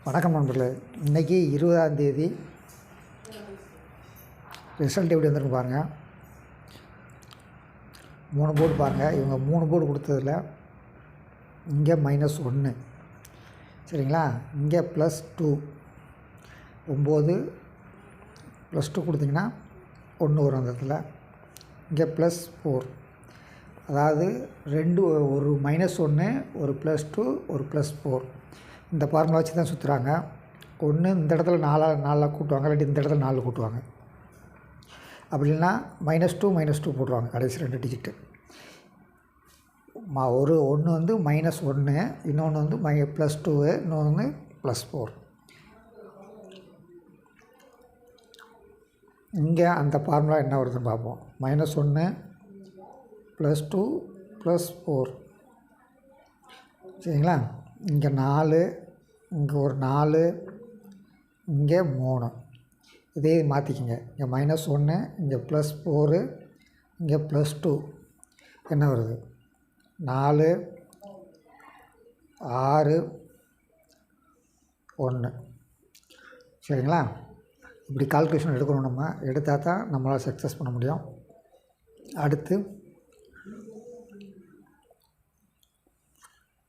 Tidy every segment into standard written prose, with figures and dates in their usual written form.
வணக்கம் நண்பர்களே. இன்றைக்கி 20ஆம் தேதி ரிசல்ட் எப்படி வந்துருக்கு பாருங்கள். 3 போர்டு பாருங்கள். இவங்க 3 போர்டு கொடுத்ததில் இங்கே -1 சரிங்களா, இங்கே +2 9 +2 கொடுத்திங்கன்னா 1 வரும் அந்த இடத்துல. இங்கே +4, அதாவது ஒரு -1 ஒரு +2 ஒரு +4 இந்த ஃபார்முலா வச்சு தான் சுற்றுறாங்க. ஒன்று இந்த இடத்துல 4 கூட்டுவாங்க, இல்லாட்டி இந்த இடத்துல 4 கூட்டுவாங்க. அப்படி இல்லைன்னா -2 போட்டுருவாங்க கடைசி 2 டிஜிட்டு. ஒன்று வந்து -1, இன்னொன்று வந்து +2, இன்னொன்று +4. இங்கே அந்த ஃபார்முலா என்ன வருதுன்னு பார்ப்போம். -1 +2 +4 சரிங்களா. இங்கே 4, இங்கே ஒரு 4, இங்கே 3. இதே மாற்றிக்கிங்க. இங்கே -1, இங்கே +4, இங்கே +2 என்ன வருது? 4 6 1 சரிங்களா. இப்படி கால்குலேஷன் எடுக்கணும். நம்ம எடுத்தால் தான் நம்மளால் சக்ஸஸ் பண்ண முடியும். அடுத்து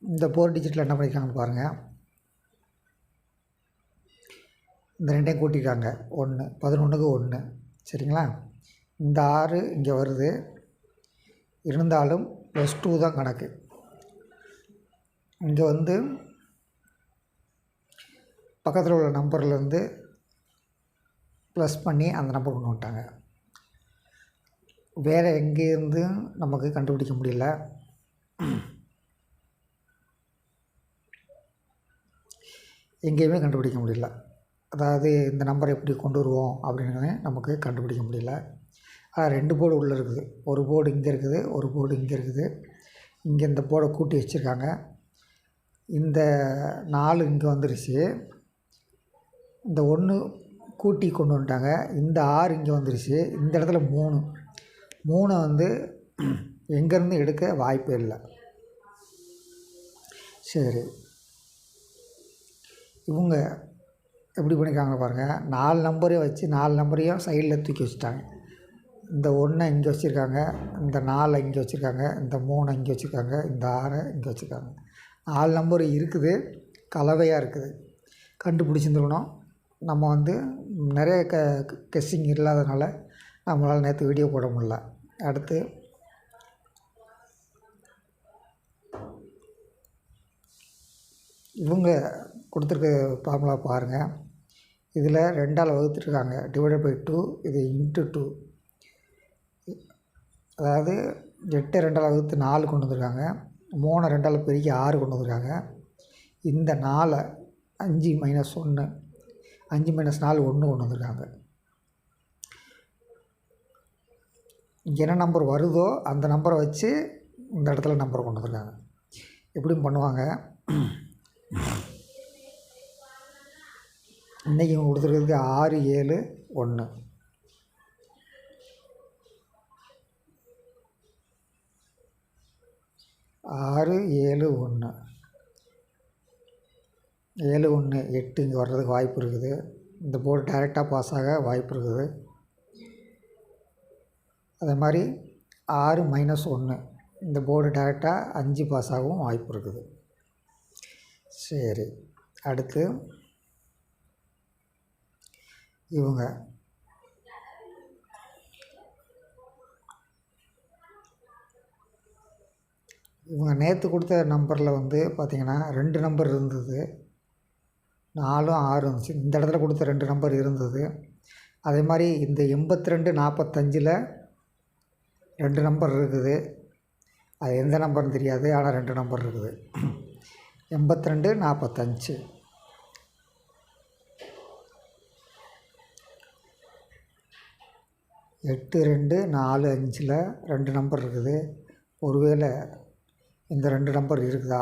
இந்த 4 டிஜிட்டில் என்ன பண்ணியிருக்காங்கன்னு பாருங்கள். இந்த 2ஐயும் கூட்டியிருக்காங்க 1, 11க்கு 1 சரிங்களா. இந்த 6 இங்கே வருது, இருந்தாலும் +2 தான் கணக்கு. இங்கே வந்து பக்கத்தில் உள்ள நம்பர்லேருந்து ப்ளஸ் பண்ணி அந்த நம்பர் கொண்டு வந்துட்டாங்க. வேறு எங்கேருந்து நமக்கு கண்டுபிடிக்க முடியல. எங்கேயுமே கண்டுபிடிக்க முடியல. அதாவது இந்த நம்பரை எப்படி கொண்டு வருவோம் அப்படின்னு நமக்கு கண்டுபிடிக்க முடியல. ஆனால் 2 போர்டு உள்ளே இருக்குது. ஒரு போர்டு இங்கே இருக்குது, ஒரு போர்டு இங்கே இருக்குது. இங்கே இந்த போர்டை கூட்டி வச்சுருக்காங்க. இந்த 4 இங்கே வந்துருச்சு. இந்த 1 கூட்டி கொண்டு வந்துட்டாங்க. இந்த 6 இங்கே வந்துருச்சு. இந்த இடத்துல 3 வந்து எங்கேருந்து எடுக்க வாய்ப்பே இல்லை. சரி, இவங்க எப்படி பண்ணியிருக்காங்க பாருங்கள். 4 நம்பரே வச்சு 4 நம்பரையும் சைடில் தூக்கி வச்சுட்டாங்க. இந்த 1 இங்கே வச்சுருக்காங்க, இந்த 4 இங்கே வச்சுருக்காங்க, இந்த 3 இங்கே வச்சுருக்காங்க, இந்த 6 இங்கே வச்சுருக்காங்க. 4 நம்பர் இருக்குது, கலவையாக இருக்குது. கண்டுபிடிச்சிருந்துக்கணும். நம்ம வந்து நிறைய கெஸ்ஸிங் இல்லாததுனால நம்மளால் நேற்று வீடியோ போட முடியல. அடுத்து இவங்க கொடுத்துருக்க ஃபார்முலா பாருங்கள். இதில் 2ஆல் வகுத்துருக்காங்க, /2. இது ×2, அதாவது 8 2ஆல் வகுத்து 4 கொண்டு வந்திருக்காங்க. 3 2ஆல் பெருக்கி 6 கொண்டு வந்திருக்காங்க. இந்த 4 5 - 1 5 - 4 1 கொண்டு வந்திருக்காங்க. இங்கே என்ன நம்பர் வருதோ அந்த நம்பரை வச்சு இந்த இடத்துல நம்பரை கொண்டு வந்திருக்காங்க. எப்படியும் பண்ணுவாங்க. இன்றைக்கி இவங்க கொடுத்துருக்கிறதுக்கு 6 7 1 6 7 1 7 1 8 இங்கே வர்றதுக்கு வாய்ப்பு இருக்குது. இந்த போர்டு டைரெக்டாக பாஸ் ஆக வாய்ப்பு இருக்குது. அதே மாதிரி 6 - 1 இந்த போர்டு டைரெக்டாக 5 பாஸ் ஆகவும் வாய்ப்பு இருக்குது. சரி, அடுத்து இவங்க நேற்று கொடுத்த நம்பரில் வந்து பார்த்திங்கன்னா 2 நம்பர் இருந்தது, 4 6 இருந்துச்சு. இந்த இடத்துல கொடுத்த 2 நம்பர் இருந்தது. அதே மாதிரி இந்த 82 45 2 நம்பர் இருக்குது. அது எந்த நம்பர்னு தெரியாது, ஆனால் 2 நம்பர் இருக்குது. 82 45 8 2 4 5 2 நம்பர் இருக்குது. ஒருவேளை இந்த 2 நம்பர் இருக்குதா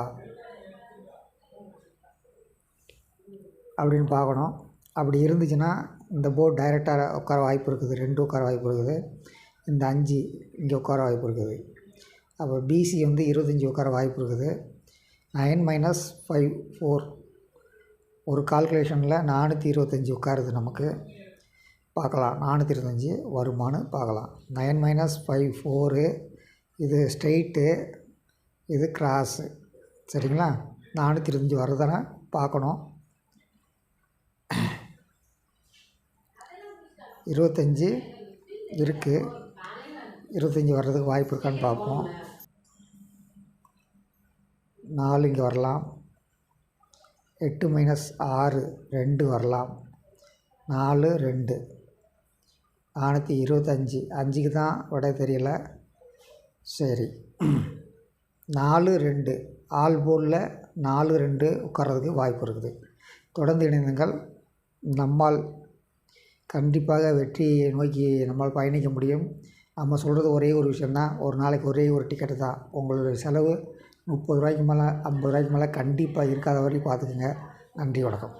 அப்படின்னு பார்க்கணும். அப்படி இருந்துச்சுன்னா இந்த போர்டு டைரெக்டாக உட்கார வாய்ப்பு இருக்குது, 2 உட்கார வாய்ப்பு இருக்குது. இந்த 5 இங்கே உட்கார வாய்ப்பு இருக்குது. அப்போ பிசி வந்து 25 உட்கார வாய்ப்பு இருக்குது. 9 - 5 4 ஒரு கால்குலேஷனில் 425 உட்காருது நமக்கு. பார்க்கலாம் 425 வருமானு பார்க்கலாம். 9 - 5 4. இது ஸ்ட்ரெயிட்டு, இது கிராஸு. சரிங்களா? 425 வருதானே பார்க்கணும். 25 இருக்குது. 25 வர்றதுக்கு வாய்ப்பு இருக்கான்னு பார்ப்போம். 4 இங்கே வரலாம். 8 - 6 2 வரலாம். 4 2 425. 5க்கு தான் விட தெரியல. சரி 4 2 ஆல் போர்டில் 4 2 உட்கார்றதுக்கு வாய்ப்பு இருக்குது. தொடர்ந்து இணைந்தங்கள். நம்மால் கண்டிப்பாக வெற்றியை நோக்கி நம்மால் பயணிக்க முடியும். நம்ம சொல்கிறது ஒரே ஒரு விஷயந்தான். ஒரு நாளைக்கு ஒரே ஒரு டிக்கெட்டு தான். உங்களுடைய செலவு ₹30 மேலே ₹50 மேலே கண்டிப்பாக இருக்காத வரையும் பார்த்துக்குங்க. நன்றி, வணக்கம்.